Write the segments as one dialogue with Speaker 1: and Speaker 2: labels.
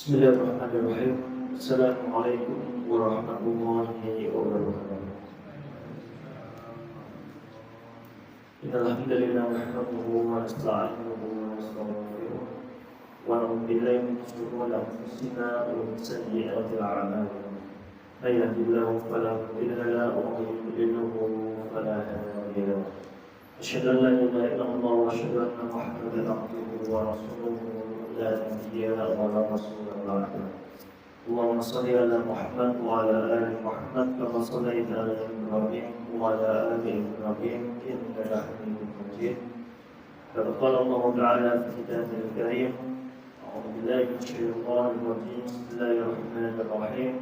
Speaker 1: Bismillahirrahmanirrahim. Assalamualaikum warahmatullahi wabarakatuh. Innal hamdalillah nahmaduhu wa nasta'inuhu wa nastaghfiruh wa na'udzu billahi min shururi anfusina wa min sayyi'ati a'malina. May yahdihillahu fala mudilla lahu wa may yudlil fala hadiya lahu. Asyhadu an la ilaha illallah wa asyhadu anna Muhammadan abduhu wa rasuluhu la nabiyya wa la rasula ba'dahu. Allahumma shalli ala Muhammad wa ala ali Muhammad kama shallaita ala Ibrahim wa ala ali Ibrahim innaka Hamidum Majid. Qala Allah Ta'ala fi kitabihil karim, a'udzu billahi minasyaitonir rajim. Bismillahirrahmanirrahim.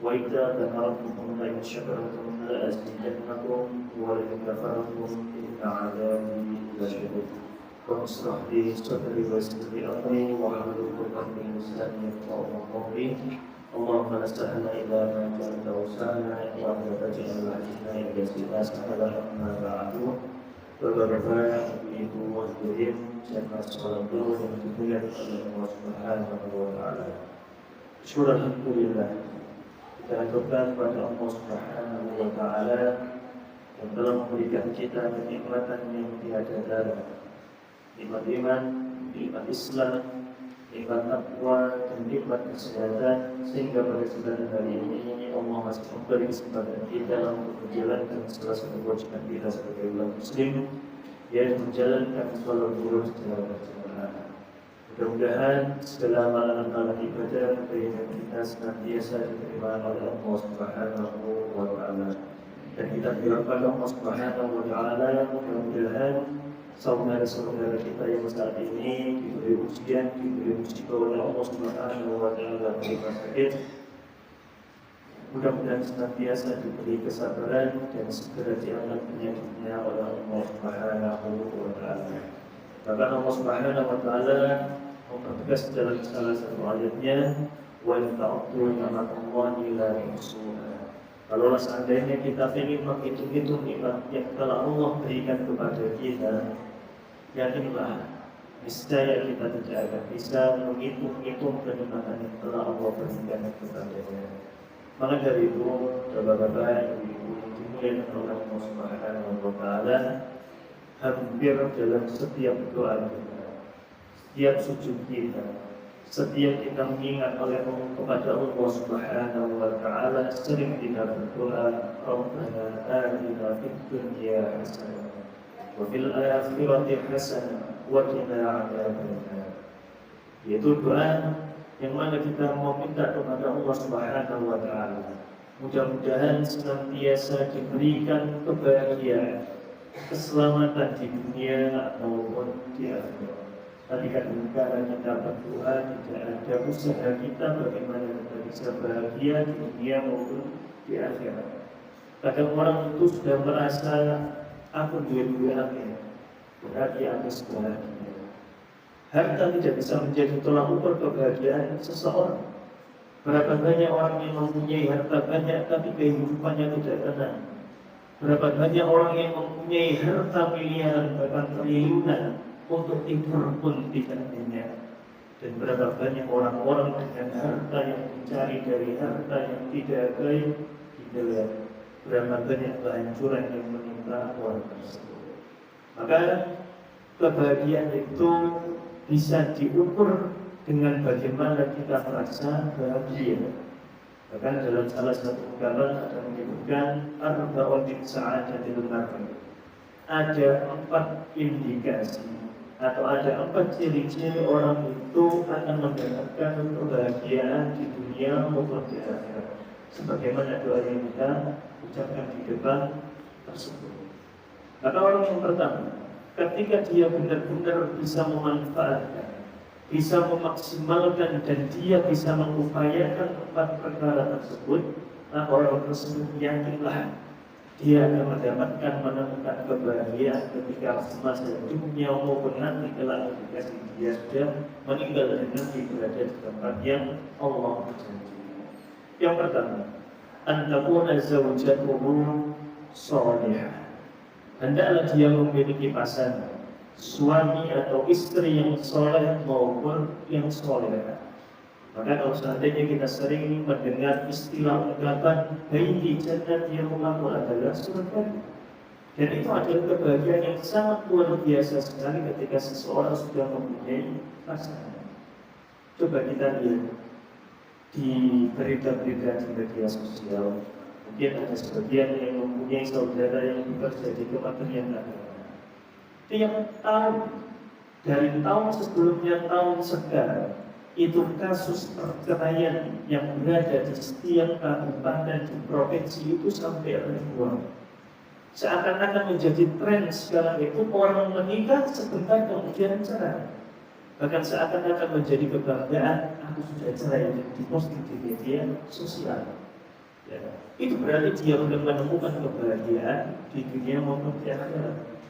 Speaker 1: Wa idza dhakartum la in syakartum la azidannakum wa la in kafartum inna 'adzabi lasyadid. Washrah li sadri wa yassir li amri wahlul 'uqdatam min lisani yafqahu qawli. Allahumma la sahla illa ma ja'altahu sahlan wa anta taj'alul hazna idza shi'ta sahlan. Amma ba'du. Bapak-bapak, ibu, hadirin dan masyarakat yang dimuliakan oleh Allah Subhanahu wa taala. Syukur alhamdulillah, kita haturkan kepada Allah Subhanahu wa taala yang telah memberikan kita kenikmatan yang tiada tara. Nikmat iman, nikmat Islam, nikmat takwa, dan nikmat kesehatan, sehingga pada kesempatan hari ini Allah masih memberi kesempatan kita untuk menjalankan salah satu kewajiban kita sebagai umat Muslim, yaitu menjalankan sholat zuhur secara berjamaah. Mudah-mudahan segala amalan-amalan ibadah kebaikan kita senantiasa diterima oleh Allah Subhanahu wa taala. Dan kita berdoa kepada Allah Subhanahu wa taala, mudah-mudahan saudara-saudara kita yang saat ini diberi ujian, diberi musibah oleh Allah Subhanahu wa taala di rumah sakit, mudah-mudahan senantiasa diberi kesabaran dan segera diangkat penyakitnya oleh Allah Subhanahu wa taala. Bahkan Allah Subhanahu wa taala mempertegas dalam salah satu ayatnya, wa in ta'uddu ni'matallahi la tuhsuha. Kalau seandainya kita ingin menghitung-hitung nikmat yang telah Allah berikan kepada kita, yakinlah niscaya kita tidak akan bisa menghitung-hitung kenikmatan yang telah Allah berikan kepadanya. Maka dari itu, bapak-bapak, ibu-ibu yang dimuliakan oleh Allah Subhanahu wa taala, hampir dalam setiap doa kita, setiap sujud kita, setiap kita mengingat kepada Allah Subhanahu wa taala, sering kita berdoa, Rabbana atina fid dunya hasanah wa fil akhirati hasanah wa qina adzabannar. Yaitu doa yang mana kita mau minta kepada Allah Subhanahu wa taala, mudah-mudahan senantiasa diberikan kebahagiaan, keselamatan di dunia maupun di akhirat. Ketika kita berdoa, tidak ada usaha kita bagaimana kita bisa bahagia di dunia maupun di akhirat. Kadang orang itu sudah merasa aku dua-dua akhir, berarti aku bahagia. Harta tidak bisa menjadi tolak ukur kebahagiaan seseorang. Berapa banyak orang yang mempunyai harta banyak tapi kehidupannya tidak tenang. Berapa banyak orang yang mempunyai harta miliaran bahkan triliunan, untuk tidur pun tidak nyenyak. Dan berapa banyak orang-orang dengan harta yang dicari dari harta yang tidak baik, tidak lihat berapa banyak kehancuran yang menimpa orang tersebut. Maka kebahagiaan itu bisa diukur dengan bagaimana kita merasa bahagia. Bahkan dalam salah satu ungkapan ada menyebutkan arba'un min sa'adatil mar'i. Ada 4 indikasi atau ada 4 ciri-ciri orang itu akan mendapatkan kebahagiaan di dunia maupun di akhirat, sebagaimana doa yang kita ucapkan di depan tersebut. Maka orang yang pertama, ketika dia benar-benar bisa memanfaatkan, bisa memaksimalkan, dan dia bisa mengupayakan 4 perkara tersebut, maka orang tersebut yakinlah dia akan menemukan kebahagiaan ketika semasa dunia maupun nanti kelak ketika dia sudah meninggal dan nanti berada di tempat yang Allah berjanji. Yang pertama, an takuna zawjatuhu shalihah. Hendaklah dia memiliki pasangan, suami atau istri yang soleh maupun yang soleh. Maka kalau seandainya kita sering mendengar istilah ungkapan bayi jannah yang mengaku adalah surga, dan itu adalah kebahagiaan yang sangat luar biasa sekali ketika seseorang sudah mempunyai pasangan. Coba kita lihat di berita-berita di media sosial, mungkin ada sebagian yang mempunyai saudara yang bekerja di Kementerian Agama. Tiap tahun, dari tahun sebelumnya tahun sekarang, itu kasus perceraian yang berada di setiap kabupaten di provinsi itu sampai ribuan. Seakan-akan menjadi tren sekarang itu orang menikah sebentar kemudian cerai. Bahkan seakan-akan menjadi kebanggaan, aku sudah cerai, dan diposting di media sosial. Ya. Itu berarti dia sudah menemukan kebahagiaan di dunia maupun di akhirat.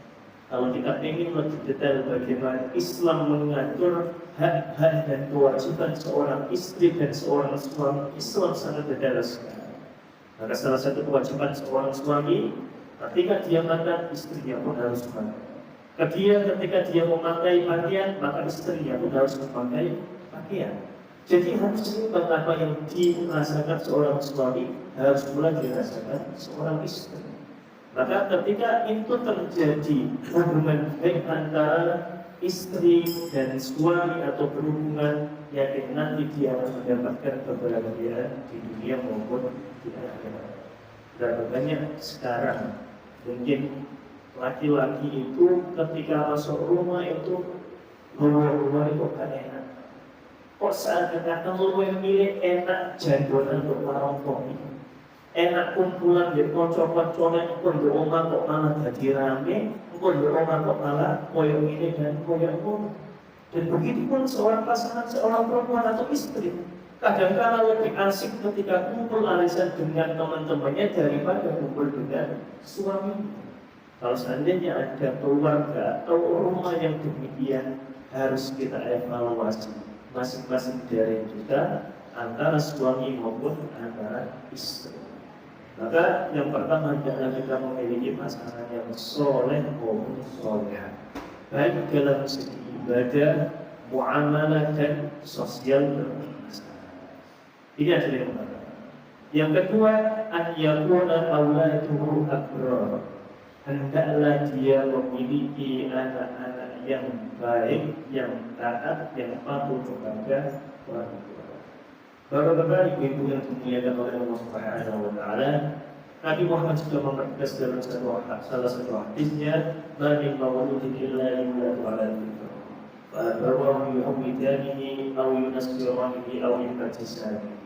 Speaker 1: Kalau kita ingin lebih detail bagaimana Islam mengatur hak-hak dan kewajiban seorang istri dan seorang suami, Islam sangat detail sekali. Maka salah satu kewajiban seorang suami, ketika dia makan, istrinya pun harus makan. Ketika dia memakai pakaian, maka istrinya pun harus memakai pakaian. Jadi harus seimbang apa yang dirasakan seorang suami harus pula dirasakan seorang istri. Maka ketika itu terjadi hubungan baik antara istri dan suami atau berhubungan, yakin nanti dia akan mendapatkan kebahagiaan di dunia maupun di akhirat. Berapa banyak sekarang mungkin laki-laki itu ketika masuk rumah itu rumah itu kan enak. Kok seakan-akan rumah milik enak jandonan untuk parompong ini. Enak kumpulan di kocok-kocoknya pun di rumah kok malah jadi rame, pun di rumah kok malah koyong ini dan koyong itu. Dan begitu pun seorang pasangan, seorang perempuan atau istri, kadang-kadang lebih asik ketika kumpul alisan dengan teman-temannya daripada kumpul dengan suami. Kalau seandainya ada keluarga atau rumah yang demikian, harus kita evaluasi masing-masing dari kita antara suami maupun antara istri. Maka yang pertama adalah kita memiliki pasangan yang soleh maupun soleh, baik dalam segi ibadah, muamalah dan sosial bermasalah. Ini adalah yang pertama. Yang kedua, an yakuna auladuhu abrar. Hendaklah dia memiliki anak-anak yang baik, yang taat, yang patuh kepada orang tua. Bapak-bapak, ibu-ibu yang dimuliakan oleh Allah Subhanahu wa Ta'ala, Nabi Muhammad sudah mempertegas dalam salah satu hadisnya, "La min mawludin illa yuladu 'ala al-fitra, fa abawahu yuhawwidanihi aw yunassiranihi aw yumajjisanihi."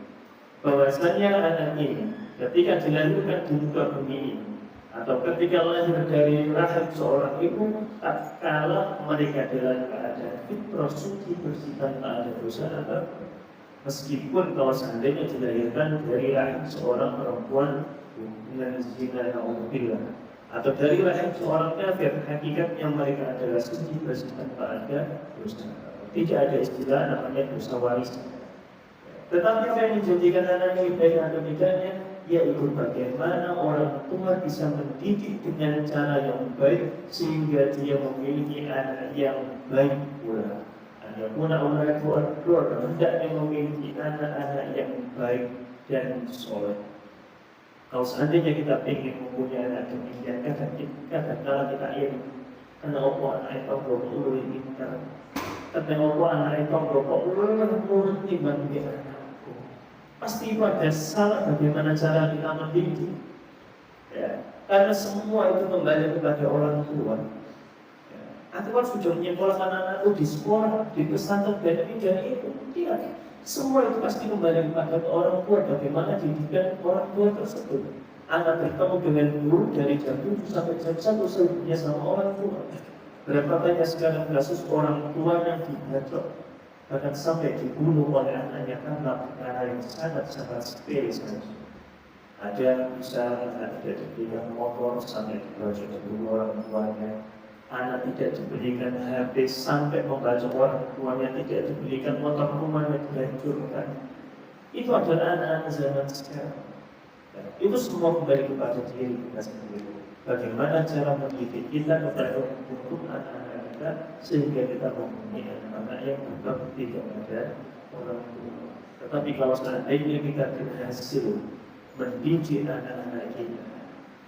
Speaker 1: Bahwasanya anak ini ketika dilahirkan di muka bumi ini, atau ketika lahir dari rahim seorang ibu, tak kala mereka dalam keadaan fitrah suci bersih tanpa ada dosa atau meskipun kalau seandainya dilahirkan dari rahim seorang perempuan dengan zina na'udzubillah, atau dari rahim seorang kafir, hakikatnya mereka adalah suci bersih tanpa ada dosa. Tidak ada istilah namanya dosa waris. Tetapi apa yang menjadikan anak ini baik atau tidaknya, yaitu bagaimana orang tua bisa mendidik dengan cara yang baik sehingga dia memiliki anak yang baik pula. Adapun orang tua hendaknya memiliki anak-anak yang baik dan soleh. Kalau seandainya kita ingin mempunyai anak demikian, kadang-kadang kita ingin karena Allah anak itu berpuluh ini karena Allah anak itu berpuluh ini pasti pada salah bagaimana cara kita mendidik, ya. Karena semua itu kembali kepada orang tua. Ya. Aku kan sudah menyekolahkan anakku di sekolah, di pesantren dan ini dan itu, tidak. Semua itu pasti kembali kepada orang tua. Bagaimana didikan orang tua tersebut. Anak bertemu dengan guru dari jam 7 sampai jam 1 sebelumnya sama orang tua. Berapa banyak sekarang kasus orang tua yang dibacok, bahkan sampai dibunuh oleh anaknya karena perkara yang sangat-sangat sepele saja. Ada misalnya ada diberikan motor sampai dibunuh orang tuanya, anak tidak diberikan HP sampai membaca orang tuanya, tidak diberikan motor, rumahnya dihancurkan. Itu adalah anak-anak zaman sekarang. Itu semua kembali kepada diri kita sendiri. Bagaimana cara mendidik kita kepada untuk anak-anak kita sehingga kita mempunyai anak anak yang berbakti kepada orang tua. Tetapi kalau seandainya kita berhasil mendidik anak-anak kita,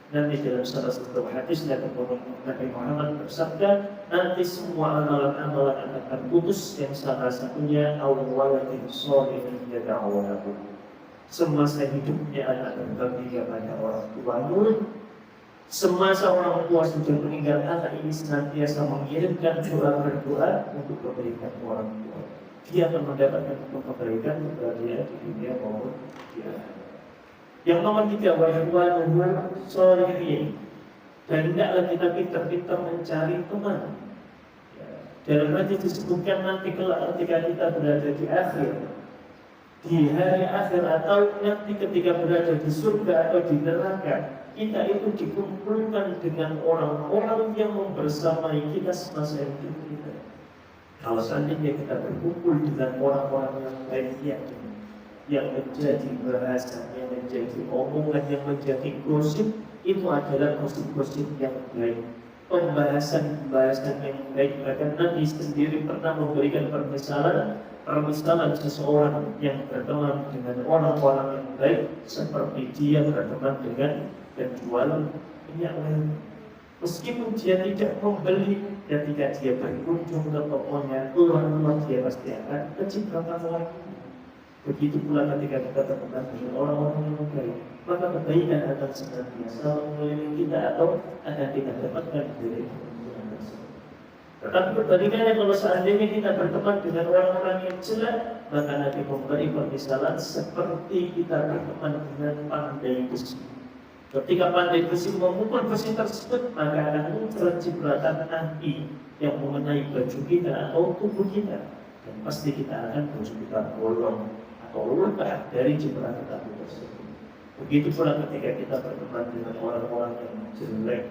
Speaker 1: nanti dalam salah satu hadis Nabi Muhammad bersabda, nanti semua amalan-amalan akan terputus yang salah satunya awwaladin sholihin yad'u lahu. Semasa hidupnya anak berbakti kepada orang tua. Semasa orang tua sudah meninggal, anak ini senantiasa mengirimkan doa berdoa untuk kebaikan orang tua. Dia akan mendapatkan kebaikan kepada di dunia maupun di akhirat. Yang nomor 3, wahyu sholihin. Dan tidaklah kita pintar-pintar mencari teman. Dalam hadis disebutkan nanti ketika kita berada di akhir, di hari akhir atau nanti ketika berada di surga atau di neraka, kita itu dikumpulkan dengan orang-orang yang membersamai kita semasa hidup kita. Kalau seandainya kita berkumpul dengan orang-orang yang baik, yang menjadi bahasa, yang menjadi omongan, yang menjadi gosip, itu adalah gosip-gosip yang baik, pembahasan yang baik. Bahkan Nabi sendiri pernah memberikan permisalan seseorang yang berteman dengan orang-orang yang baik seperti dia berteman dengan penjual minyak wangi. Meskipun dia tidak membeli, ketika dia berkunjung ke tokonya, keluar dia pasti akan kecipratan lagi. Begitu pula ketika kita berteman dengan orang-orang yang baik, maka kebaikan akan senantiasa mengelilingi kita atau akan kita dapatkan dari orang tersebut. Tetapi perbandingannya kalau seandainya kita berteman dengan orang-orang yang jelek, maka Nabi memberi permisalan seperti kita berteman dengan pandai besi. Ketika pandai besi memukul besi tersebut, maka akan muncul cipratan api yang mengenai baju kita atau tubuh kita, dan pasti kita akan berjuta bolong atau luka dari cipratan api tersebut. Begitu pula ketika kita berteman dengan orang-orang yang jelek,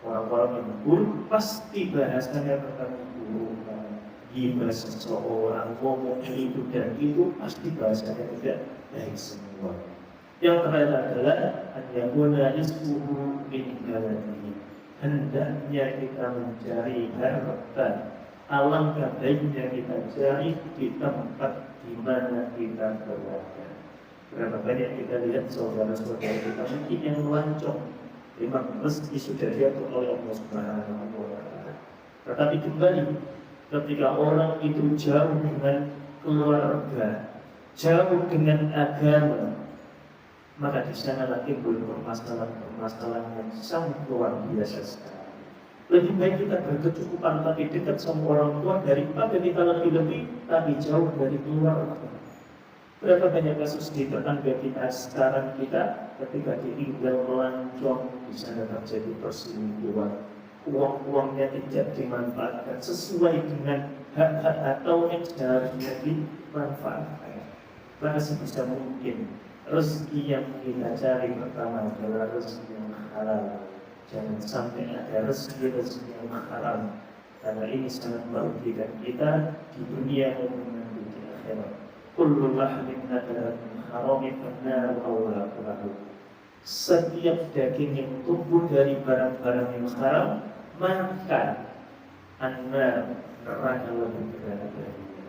Speaker 1: orang-orang yang buruk, pasti bahasanya akan buruk. Gimana seseorang ngomong itu dan itu, pasti bahasanya tidak baik semua. Yang terakhir adalah an-yakuna rizquhu min baladihi. Hendaknya kita mencari harta, alangkah baiknya kita cari di tempat di mana kita berada. Berapa banyak kita lihat saudara-saudara kita mungkin yang melancong, memang rezeki sudah diatur oleh Allah Subhanahu wa Ta'ala. Tetapi kembali, ketika orang itu jauh dengan keluarga, jauh dengan agama, maka di sana timbul permasalahan yang sangat luar biasa sekali. Lebih baik kita berkecukupan tapi dekat sama orang tua daripada kita lebih tapi jauh dari keluarga. Berapa banyak kasus di tetangga kita sekarang kita ketika ditinggal melancong, di sana terjadi perselingkuhan, uang-uangnya tidak dimanfaatkan sesuai dengan hak-hak atau yang seharusnya dimanfaatkan. Maka sebisa mungkin rezeki yang kita cari pertama adalah rezeki yang halal. Jangan sampai ada rezeki yang haram, karena ini sangat merugikan kita di dunia maupun di akhirat. Kullu lahmin nabata min haramin fannar awlaqu lahu. Setiap daging yang tumbuh dari barang-barang yang haram, maka annar, neraka lebih berat darinya.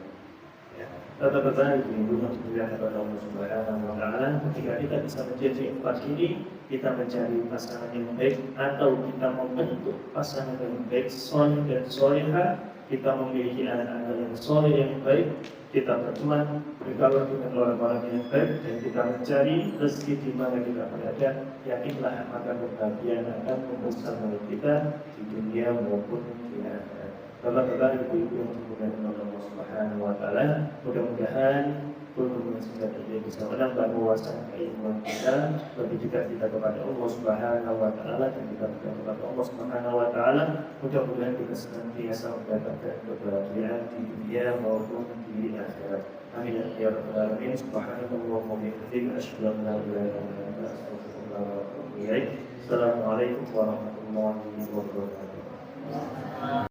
Speaker 1: Bapak-bapak, ibu-ibu yang dimuliakan oleh Allah Subhanahu wa Ta'ala, ketika kita bisa menjadi empat ini, kita mencari pasangan yang baik atau kita membentuk pasangan yang baik, soleh dan solehah, kita memiliki anak-anak yang soleh yang baik, kita berteman, bergaul dengan orang-orang yang baik, dan kita mencari rezeki di mana kita berada. Yakinlah maka kebahagiaan akan bersama kita di dunia maupun di akhirat. Bapak-bapak, ibu-ibu yang dimuliakan oleh Allah Subhanahu wa Ta'ala, mudah-mudahan kultur yang terjadi bisa menambah wawasan keilmuan kita, lebih dekat kita kepada Allah Subhanahu wa Ta'ala, dan kita kepada Allah Subhanahu wa Ta'ala. Mudah-mudahan kita senantiasa mendapatkan kebahagiaan di dunia maupun di akhirat. Amin ya rabbal alamin. Subhanallah wa bihamdihi, asyhadu an la ilaha illa anta, astaghfiruka wa atubu ilaik. Assalamualaikum warahmatullahi wabarakatuh.